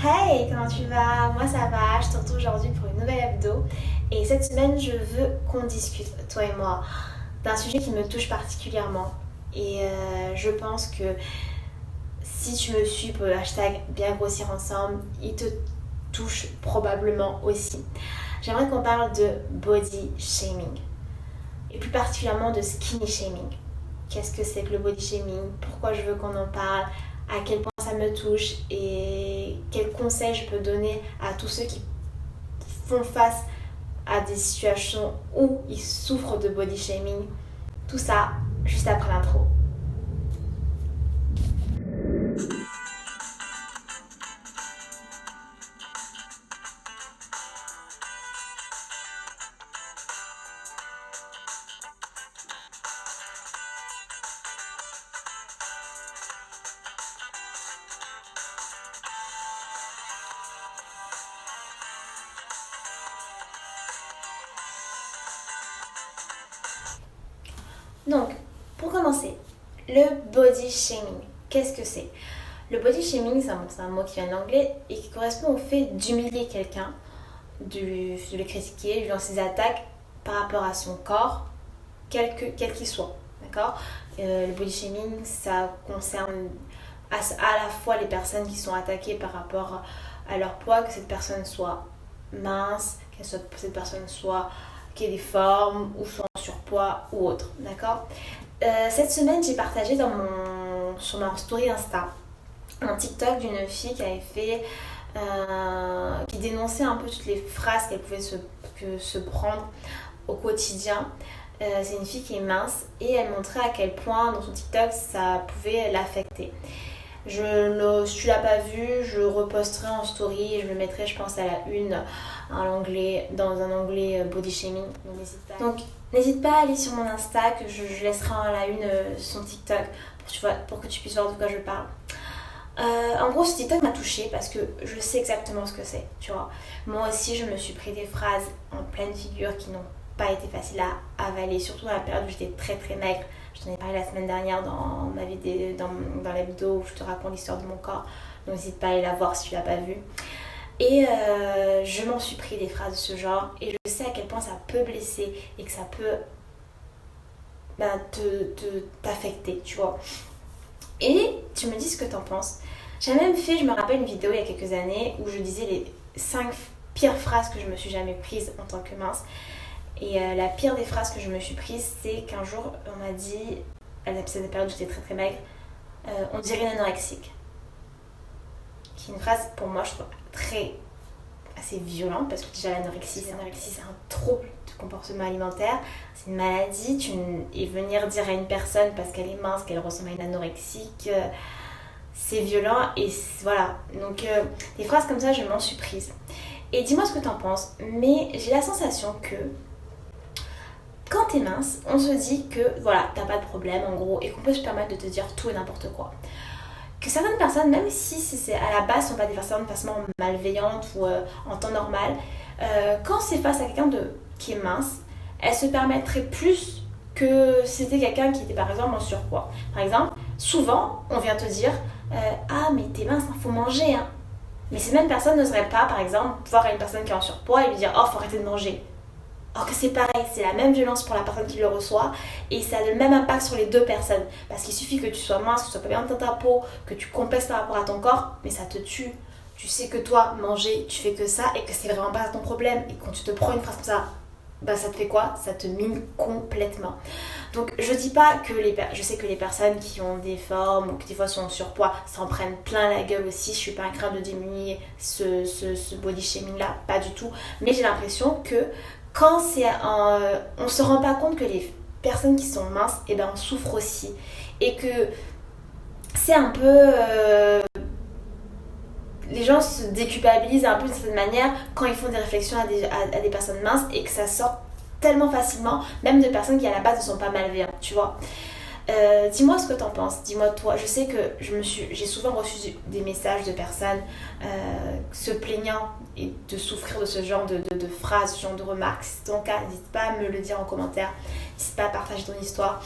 Hey, comment tu vas? Moi ça va, je te retrouve aujourd'hui pour une nouvelle hebdo. Et cette semaine, je veux qu'on discute, toi et moi, d'un sujet qui me touche particulièrement. Et je pense que si tu me suis pour le hashtag bien grossir ensemble, il te touche probablement aussi. J'aimerais qu'on parle de body shaming. Et plus particulièrement de skinny shaming. Qu'est-ce que c'est que le body shaming? Pourquoi je veux qu'on en parle? À quel point ça me touche? Et quels conseils je peux donner à tous ceux qui font face à des situations où ils souffrent de body shaming? Tout ça juste après l'intro. Donc, pour commencer, le body shaming, qu'est-ce que c'est? Le body shaming, c'est un mot qui vient de l'anglais et qui correspond au fait d'humilier quelqu'un, de le critiquer, de lui lancer des attaques par rapport à son corps, quel qu'il soit. D'accord? Le body shaming, ça concerne à la fois les personnes qui sont attaquées par rapport à leur poids, que cette personne soit mince, que cette personne soit qui ait des formes ou soit en surpoids ou autre, d'accord. Cette semaine, j'ai partagé sur ma story Insta un TikTok d'une fille qui avait fait qui dénonçait un peu toutes les phrases qu'elle pouvait se prendre au quotidien. C'est une fille qui est mince et elle montrait à quel point dans son TikTok ça pouvait l'affecter. Si tu l'as pas vu, je reposterai en story et je le mettrai, je pense, à la une dans un onglet body shaming. Donc n'hésite pas à aller sur mon Insta, que je laisserai à la une son TikTok pour que tu puisses voir de quoi je parle. En gros, ce TikTok m'a touchée parce que je sais exactement ce que c'est, tu vois. Moi aussi, je me suis pris des phrases en pleine figure qui n'ont pas été faciles à avaler, surtout dans la période où j'étais très très maigre. Je t'en ai parlé la semaine dernière dans ma vidéo, dans l'hebdo où je te raconte l'histoire de mon corps. Donc n'hésite pas à aller la voir si tu l'as pas vue. Et je m'en suis pris des phrases de ce genre et je sais à quel point ça peut blesser et que ça peut t'affecter, tu vois. Et tu me dis ce que t'en penses. J'ai même fait, je me rappelle, une vidéo il y a quelques années où je disais les 5 pires phrases que je me suis jamais prises en tant que mince. Et la pire des phrases que je me suis prise, c'est qu'un jour, on m'a dit, à la période où j'étais très très maigre, on dirait une anorexique. Qui est une phrase, pour moi, je trouve assez violente, parce que déjà l'anorexie, c'est un trouble de comportement alimentaire, c'est une maladie, et venir dire à une personne, parce qu'elle est mince, qu'elle ressemble à une anorexique, c'est violent, et voilà. Donc, des phrases comme ça, je m'en suis prise. Et dis-moi ce que t'en penses, mais j'ai la sensation que quand t'es mince, on se dit que voilà, t'as pas de problème en gros et qu'on peut se permettre de te dire tout et n'importe quoi. Que certaines personnes, même si c'est à la base sont pas des personnes facilement malveillantes ou en temps normal, quand c'est face à quelqu'un qui est mince, elles se permettraient plus que si c'était quelqu'un qui était par exemple en surpoids. Par exemple, souvent on vient te dire ah mais t'es mince, hein, faut manger hein. Mais ces mêmes personnes n'oseraient pas par exemple voir une personne qui est en surpoids et lui dire oh faut arrêter de manger. Or que c'est pareil, c'est la même violence pour la personne qui le reçoit et ça a le même impact sur les deux personnes. Parce qu'il suffit que tu sois mince, que tu sois pas bien dans ta peau, que tu complexes par rapport à ton corps, mais ça te tue. Tu sais que toi, manger, tu fais que ça et que c'est vraiment pas ton problème. Et quand tu te prends une phrase comme ça, bah ça te fait quoi? Ça te mine complètement. Donc je dis pas que je sais que les personnes qui ont des formes ou qui des fois sont en surpoids s'en prennent plein la gueule aussi. Je suis pas en train de diminuer ce body shaming là, pas du tout. Mais j'ai l'impression que quand on se rend pas compte que les personnes qui sont minces, eh ben on souffre aussi et que c'est un peu les gens se déculpabilisent un peu d'une certaine manière quand ils font des réflexions à des personnes minces et que ça sort tellement facilement, même de personnes qui à la base ne sont pas malveillantes, tu vois. Dis-moi ce que t'en penses, dis-moi toi. Je sais que j'ai souvent reçu des messages de personnes se plaignant et de souffrir de ce genre de phrases, ce genre de remarques. Si c'est ton cas, n'hésite pas à me le dire en commentaire, n'hésite pas à partager ton histoire.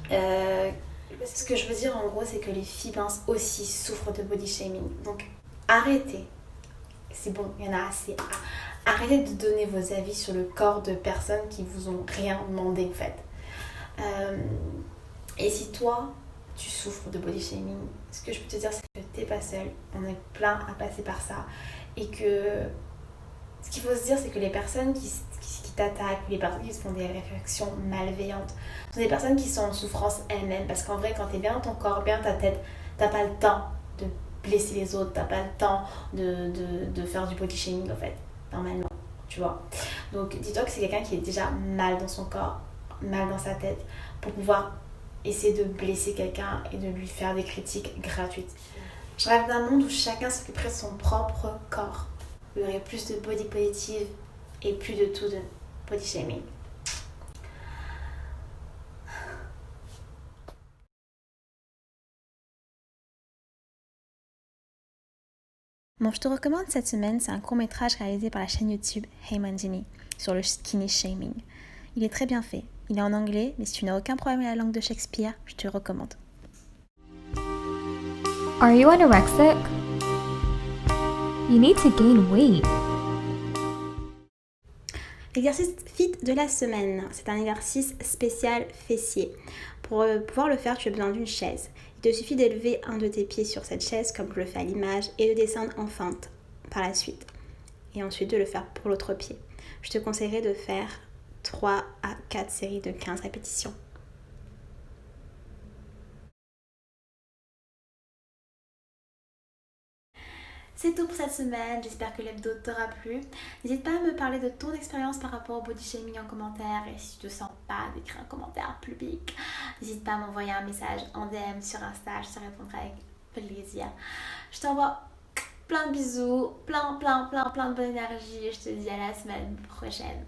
Ce que je veux dire en gros, c'est que les filles minces aussi souffrent de body shaming. Donc arrêtez. C'est bon, il y en a assez. Arrêtez de donner vos avis sur le corps de personnes qui vous ont rien demandé en fait. Et si toi, tu souffres de body shaming, ce que je peux te dire, c'est que t'es pas seule. On est plein à passer par ça. Et que ce qu'il faut se dire, c'est que les personnes qui t'attaquent, les personnes qui se font des réflexions malveillantes, sont des personnes qui sont en souffrance elles-mêmes. Parce qu'en vrai, quand t'es bien dans ton corps, bien dans ta tête, t'as pas le temps de blesser les autres, t'as pas le temps de faire du body shaming en fait, normalement, tu vois. Donc dis-toi que c'est quelqu'un qui est déjà mal dans son corps, mal dans sa tête, pour pouvoir essayer de blesser quelqu'un et de lui faire des critiques gratuites. Je rêve d'un monde où chacun s'occuperait de son propre corps. Il y aurait plus de body positive et plus de tout de body shaming. Bon, je te recommande cette semaine, c'est un court-métrage réalisé par la chaîne YouTube Hey Mandini sur le skinny shaming. Il est très bien fait. Il est en anglais, mais si tu n'as aucun problème avec la langue de Shakespeare, je te le recommande. Are you anorexic? You need to gain weight. L'exercice fit de la semaine, c'est un exercice spécial fessier. Pour pouvoir le faire, tu as besoin d'une chaise. Il te suffit d'élever un de tes pieds sur cette chaise, comme je le fais à l'image, et de descendre en fente par la suite. Et ensuite de le faire pour l'autre pied. Je te conseillerais de faire 3 à 4 séries de 15 répétitions. C'est tout pour cette semaine, j'espère que l'hebdo t'aura plu. N'hésite pas à me parler de ton expérience par rapport au body shaming en commentaire. Et si tu te sens pas d'écrire un commentaire public, n'hésite pas à m'envoyer un message en DM sur Insta, je te répondrai avec plaisir. Je t'envoie plein de bisous, plein de bonne énergie et je te dis à la semaine prochaine.